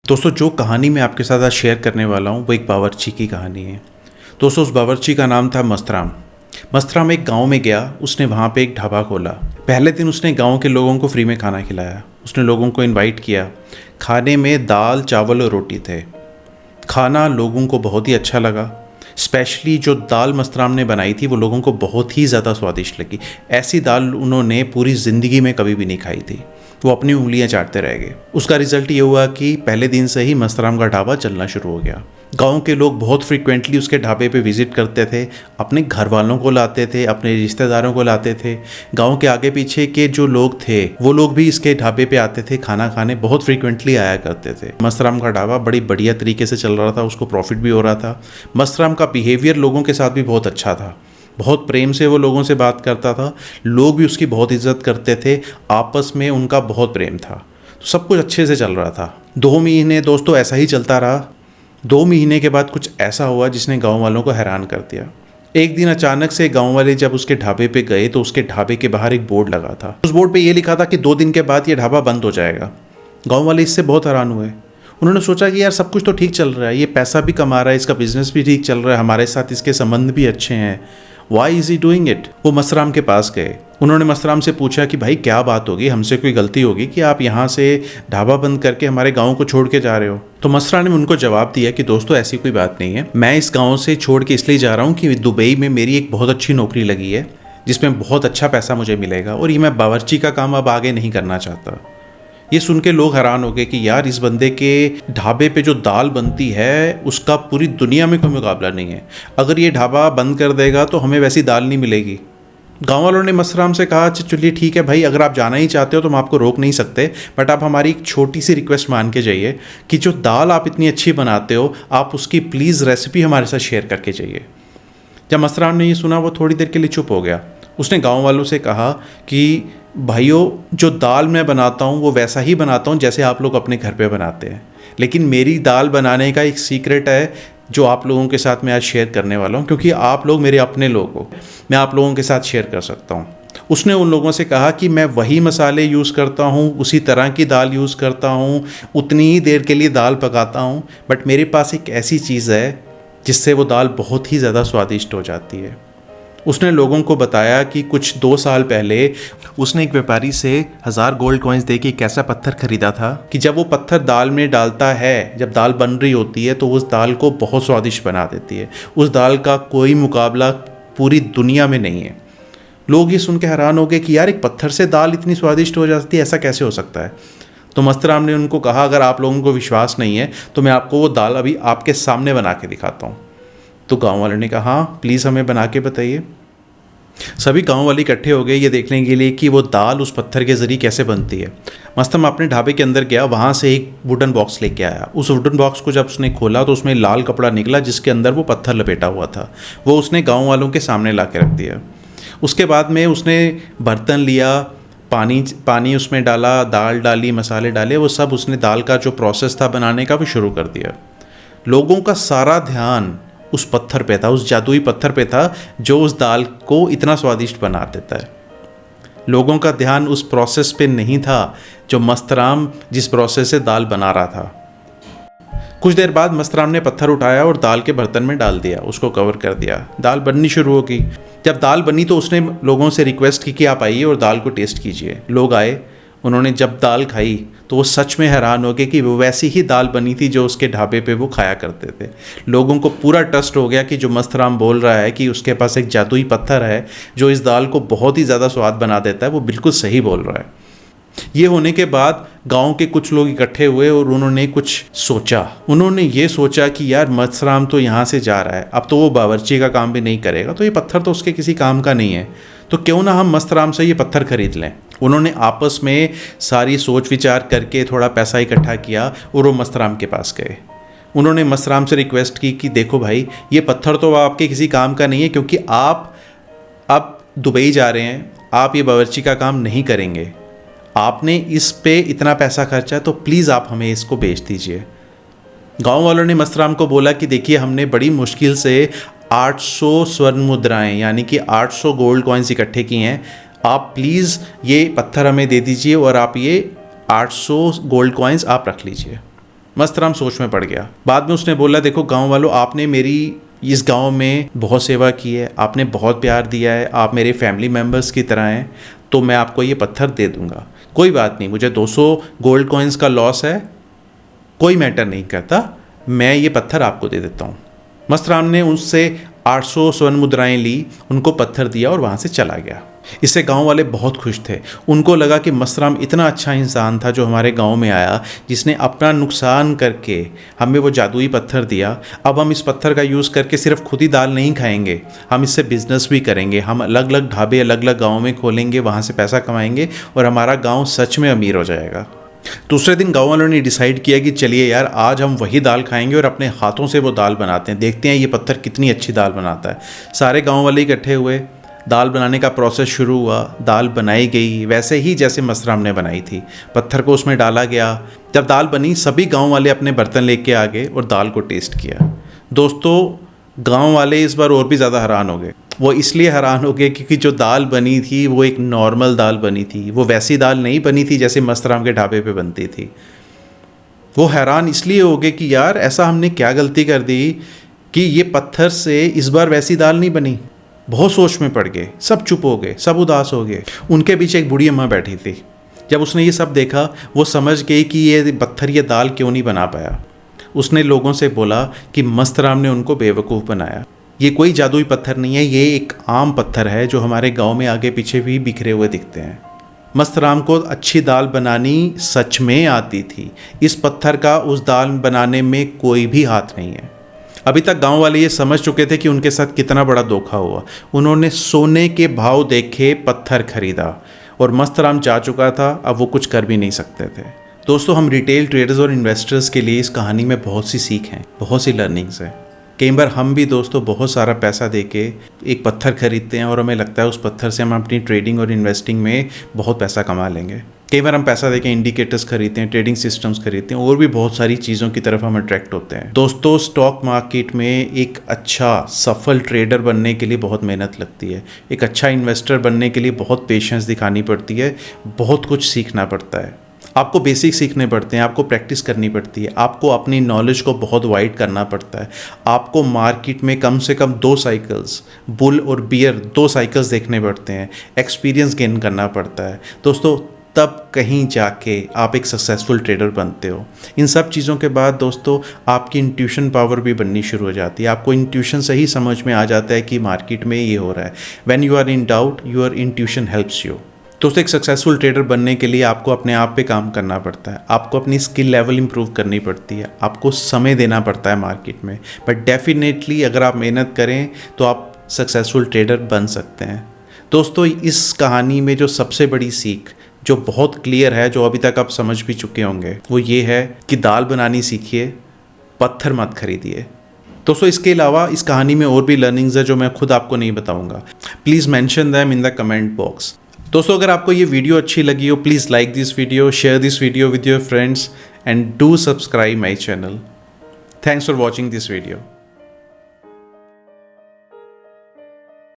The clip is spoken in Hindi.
दोस्तों जो कहानी मैं आपके साथ आज शेयर करने वाला हूँ वो एक बावर्ची की कहानी है। दोस्तों उस बावर्ची का नाम था मस्तराम। मस्तराम एक गांव में गया, उसने वहाँ पे एक ढाबा खोला। पहले दिन उसने गांव के लोगों को फ्री में खाना खिलाया। उसने लोगों को इनवाइट किया। खाने में दाल चावल और रोटी थे। खाना लोगों को बहुत ही अच्छा लगा। स्पेशली जो दाल मस्तराम ने बनाई थी वो लोगों को बहुत ही ज़्यादा स्वादिष्ट लगी। ऐसी दाल उन्होंने पूरी ज़िंदगी में कभी भी नहीं खाई थी। वो अपनी उंगलियां चाटते रह गए। उसका रिजल्ट ये हुआ कि पहले दिन से ही मस्तराम का ढाबा चलना शुरू हो गया। गांव के लोग बहुत फ्रीक्वेंटली उसके ढाबे पे विजिट करते थे। अपने घर वालों को लाते थे, अपने रिश्तेदारों को लाते थे। गांव के आगे पीछे के जो लोग थे वो लोग भी इसके ढाबे पे आते थे, खाना खाने बहुत फ्रीक्वेंटली आया करते थे। मस्तराम का ढाबा बड़ी बढ़िया तरीके से चल रहा था, उसको प्रॉफिट भी हो रहा था। मस्तराम का बिहेवियर लोगों के साथ भी बहुत अच्छा था। बहुत प्रेम से वो लोगों से बात करता था। लोग भी उसकी बहुत इज्जत करते थे। आपस में उनका बहुत प्रेम था। तो सब कुछ अच्छे से चल रहा था। 2 महीने दोस्तों ऐसा ही चलता रहा। 2 महीने के बाद कुछ ऐसा हुआ जिसने गांव वालों को हैरान कर दिया। एक दिन अचानक से गांव वाले जब उसके ढाबे पे गए तो उसके ढाबे के बाहर एक बोर्ड लगा था। उस बोर्ड पे ये लिखा था कि 2 दिन के बाद ये ढाबा बंद हो जाएगा। गांव वाले इससे बहुत हैरान हुए। उन्होंने सोचा कि यार सब कुछ तो ठीक चल रहा है, ये पैसा भी कमा रहा है, इसका बिजनेस भी ठीक चल रहा है, हमारे साथ इसके संबंध भी अच्छे हैं, why is he doing it. वो मस्तराम के पास गए। उन्होंने मस्तराम से पूछा कि भाई क्या बात होगी, हमसे कोई गलती होगी कि आप यहाँ से ढाबा बंद करके हमारे गांव को छोड़ के जा रहे हो। तो मस्तराम ने उनको जवाब दिया कि दोस्तों ऐसी कोई बात नहीं है, मैं इस गांव से छोड़ के इसलिए जा रहा हूँ कि दुबई में मेरी एक बहुत अच्छी नौकरी लगी है जिसमें बहुत अच्छा पैसा मुझे मिलेगा और ये मैं बावर्ची का काम अब आगे नहीं करना चाहता। ये सुन के लोग हैरान हो गए कि यार इस बंदे के ढाबे पे जो दाल बनती है उसका पूरी दुनिया में कोई मुकाबला नहीं है। अगर ये ढाबा बंद कर देगा तो हमें वैसी दाल नहीं मिलेगी। गांव वालों ने मस्तराम से कहा चलिए ठीक है भाई, अगर आप जाना ही चाहते हो तो हम आपको रोक नहीं सकते, बट आप हमारी एक छोटी सी रिक्वेस्ट मान के जाइए कि जो दाल आप इतनी अच्छी बनाते हो आप उसकी प्लीज़ रेसिपी हमारे साथ शेयर करके जाइए। जब मस्तराम ने ये सुना वो थोड़ी देर के लिए चुप हो गया। उसने गाँव वालों से कहा कि भाइयों जो दाल मैं बनाता हूँ वो वैसा ही बनाता हूँ जैसे आप लोग अपने घर पे बनाते हैं, लेकिन मेरी दाल बनाने का एक सीक्रेट है जो आप लोगों के साथ मैं आज शेयर करने वाला हूँ, क्योंकि आप लोग मेरे अपने लोग हो, मैं आप लोगों के साथ शेयर कर सकता हूँ। उसने उन लोगों से कहा कि मैं वही मसाले यूज़ करता हूँ, उसी तरह की दाल यूज़ करता हूँ, उतनी ही देर के लिए दाल पकाता हूँ, बट मेरे पास एक ऐसी चीज़ है जिससे वो दाल बहुत ही ज़्यादा स्वादिष्ट हो जाती है। उसने लोगों को बताया कि कुछ 2 साल पहले उसने एक व्यापारी से 1000 गोल्ड कॉइन्स दे के एक ऐसा पत्थर खरीदा था कि जब वो पत्थर दाल में डालता है, जब दाल बन रही होती है तो उस दाल को बहुत स्वादिष्ट बना देती है। उस दाल का कोई मुकाबला पूरी दुनिया में नहीं है। लोग ये सुन के हैरान हो गए कि यार एक पत्थर से दाल इतनी स्वादिष्ट हो जाती है, ऐसा कैसे हो सकता है। तो मस्तराम ने उनको कहा अगर आप लोगों को विश्वास नहीं है तो मैं आपको वो दाल अभी आपके सामने बना के दिखाता हूँ। तो गाँव वालों ने कहा हाँ प्लीज़ हमें बना के बताइए। सभी गांव वाले इकट्ठे हो गए ये देखने के लिए कि वो दाल उस पत्थर के ज़रिए कैसे बनती है। मस्तराम अपने ढाबे के अंदर गया, वहाँ से एक वुडन बॉक्स लेके आया। उस वुडन बॉक्स को जब उसने खोला तो उसमें लाल कपड़ा निकला जिसके अंदर वो पत्थर लपेटा हुआ था। वो उसने गांव वालों के सामने ला के रख दिया। उसके बाद में उसने बर्तन लिया, पानी उसमें डाला, दाल डाली, मसाले डाले, वो सब उसने दाल का जो प्रोसेस था बनाने का वो शुरू कर दिया। लोगों का सारा ध्यान उस पत्थर पे था, उस जादुई पत्थर पे था जो उस दाल को इतना स्वादिष्ट बना देता है। लोगों का ध्यान उस प्रोसेस पे नहीं था जो मस्तराम जिस प्रोसेस से दाल बना रहा था। कुछ देर बाद मस्तराम ने पत्थर उठाया और दाल के बर्तन में डाल दिया, उसको कवर कर दिया। दाल बननी शुरू हो गई। जब दाल बनी तो उसने लोगों से रिक्वेस्ट की कि आप आइए और दाल को टेस्ट कीजिए। लोग आए। उन्होंने जब दाल खाई तो वो सच में हैरान हो गए कि वो वैसी ही दाल बनी थी जो उसके ढाबे पे वो खाया करते थे। लोगों को पूरा ट्रस्ट हो गया कि जो मस्तराम बोल रहा है कि उसके पास एक जादुई पत्थर है जो इस दाल को बहुत ही ज़्यादा स्वाद बना देता है, वो बिल्कुल सही बोल रहा है। ये होने के बाद गांव के कुछ लोग इकट्ठे हुए और उन्होंने कुछ सोचा। उन्होंने ये सोचा कि यार मस्तराम तो यहाँ से जा रहा है, अब तो वो बावर्ची का काम भी नहीं करेगा, तो ये पत्थर तो उसके किसी काम का नहीं है, तो क्यों ना हम मस्तराम से ये पत्थर खरीद लें। उन्होंने आपस में सारी सोच विचार करके थोड़ा पैसा इकट्ठा किया और वो मस्तराम के पास गए। उन्होंने मस्तराम से रिक्वेस्ट की कि देखो भाई ये पत्थर तो आपके किसी काम का नहीं है, क्योंकि आप अब दुबई जा रहे हैं, आप ये बावर्ची का काम नहीं करेंगे, आपने इस पे इतना पैसा खर्चा है, तो प्लीज़ आप हमें इसको बेच दीजिए। गांव वालों ने मस्तराम को बोला कि देखिए हमने बड़ी मुश्किल से 800 स्वर्ण मुद्राएं यानी कि 800 गोल्ड कॉइन्स इकट्ठे किए हैं, आप प्लीज़ ये पत्थर हमें दे दीजिए और आप ये 800 गोल्ड कॉइन्स आप रख लीजिए। मस्तराम सोच में पड़ गया। बाद में उसने बोला, देखो गांव वालों, आपने मेरी इस गांव में बहुत सेवा की है, आपने बहुत प्यार दिया है, आप मेरे फैमिली मेम्बर्स की तरह हैं, तो मैं आपको ये पत्थर दे दूंगा। कोई बात नहीं, मुझे 200 गोल्ड कॉइन्स का लॉस है, कोई मैटर नहीं करता, मैं ये पत्थर आपको दे देता हूँ। मस्तराम ने उससे 800 स्वर्ण मुद्राएं ली, उनको पत्थर दिया और वहाँ से चला गया। इससे गांव वाले बहुत खुश थे। उनको लगा कि मस्तराम इतना अच्छा इंसान था जो हमारे गांव में आया, जिसने अपना नुकसान करके हमें वो जादुई पत्थर दिया। अब हम इस पत्थर का यूज़ करके सिर्फ खुद ही दाल नहीं खाएंगे, हम इससे बिजनेस भी करेंगे। हम अलग अलग ढाबे अलग अलग गाँव में खोलेंगे, वहाँ से पैसा कमाएंगे और हमारा गाँव सच में अमीर हो जाएगा। दूसरे दिन गाँव वालों ने डिसाइड किया कि चलिए यार, आज हम वही दाल खाएंगे और अपने हाथों से वो दाल बनाते हैं, देखते हैं ये पत्थर कितनी अच्छी दाल बनाता है। सारे गाँव वाले इकट्ठे हुए, दाल बनाने का प्रोसेस शुरू हुआ। दाल बनाई गई वैसे ही जैसे मस्तराम ने बनाई थी। पत्थर को उसमें डाला गया। जब दाल बनी, सभी गांव वाले अपने बर्तन लेके आ गए और दाल को टेस्ट किया। दोस्तों, गांव वाले इस बार और भी ज़्यादा हैरान हो गए। वो इसलिए हैरान हो गए क्योंकि जो दाल बनी थी वो एक नॉर्मल दाल बनी थी, वो वैसी दाल नहीं बनी थी जैसे मस्तराम के ढाबे पे बनती थी। वो हैरान इसलिए हो गए कि यार, ऐसा हमने क्या गलती कर दी कि ये पत्थर से इस बार वैसी दाल नहीं बनी। बहुत सोच में पड़ गए, सब चुप हो गए, सब उदास हो गए। उनके पीछे एक बूढ़ी अम्मा बैठी थी। जब उसने ये सब देखा, वो समझ गई कि ये पत्थर ये दाल क्यों नहीं बना पाया। उसने लोगों से बोला कि मस्तराम ने उनको बेवकूफ़ बनाया। ये कोई जादुई पत्थर नहीं है, ये एक आम पत्थर है जो हमारे गांव में आगे पीछे भी बिखरे हुए दिखते हैं। मस्तराम को अच्छी दाल बनानी सच में आती थी। इस पत्थर का उस दाल बनाने में कोई भी हाथ नहीं है। अभी तक गांव वाले ये समझ चुके थे कि उनके साथ कितना बड़ा धोखा हुआ। उन्होंने सोने के भाव देखे पत्थर खरीदा और मस्तराम जा चुका था, अब वो कुछ कर भी नहीं सकते थे। दोस्तों, हम रिटेल ट्रेडर्स और इन्वेस्टर्स के लिए इस कहानी में बहुत सी सीख हैं, बहुत सी लर्निंग्स हैं। कई बार हम भी दोस्तों बहुत सारा पैसा देके एक पत्थर खरीदते हैं और हमें लगता है उस पत्थर से हम अपनी ट्रेडिंग और इन्वेस्टिंग में बहुत पैसा कमा लेंगे। कई बार हम पैसा देके इंडिकेटर्स खरीदते हैं, ट्रेडिंग सिस्टम्स खरीदते हैं और भी बहुत सारी चीज़ों की तरफ हम अट्रैक्ट होते हैं। दोस्तों, स्टॉक मार्केट में एक अच्छा सफल ट्रेडर बनने के लिए बहुत मेहनत लगती है। एक अच्छा इन्वेस्टर बनने के लिए बहुत पेशेंस दिखानी पड़ती है, बहुत कुछ सीखना पड़ता है। आपको बेसिक सीखने पड़ते हैं, आपको प्रैक्टिस करनी पड़ती है, आपको अपनी नॉलेज को बहुत वाइड करना पड़ता है। आपको मार्केट में कम से कम 2 साइकिल्स, बुल और बियर 2 साइकिल्स देखने पड़ते हैं, एक्सपीरियंस गेन करना पड़ता है दोस्तों, तब कहीं जाके आप एक सक्सेसफुल ट्रेडर बनते हो। इन सब चीज़ों के बाद दोस्तों, आपकी इंट्यूशन पावर भी बननी शुरू हो जाती है। आपको इंट्यूशन से ही समझ में आ जाता है कि मार्केट में ये हो रहा है। When you are in doubt, your intuition helps you. दोस्तों, एक सक्सेसफुल ट्रेडर बनने के लिए आपको अपने आप पे काम करना पड़ता है, आपको अपनी स्किल लेवल इंप्रूव करनी पड़ती है, आपको समय देना पड़ता है मार्केट में। बट डेफिनेटली अगर आप मेहनत करें तो आप सक्सेसफुल ट्रेडर बन सकते हैं। दोस्तों, इस कहानी में जो सबसे बड़ी सीख जो बहुत क्लियर है, जो अभी तक आप समझ भी चुके होंगे, वो ये है कि दाल बनानी सीखिए, पत्थर मत खरीदिए। दोस्तों, इसके अलावा इस कहानी में और भी लर्निंग्स है जो मैं खुद आपको नहीं बताऊंगा। Please mention them in the comment box. दोस्तों, अगर आपको ये वीडियो अच्छी लगी हो, please like this video, share this video with your friends and do subscribe my channel. Thanks for watching this video.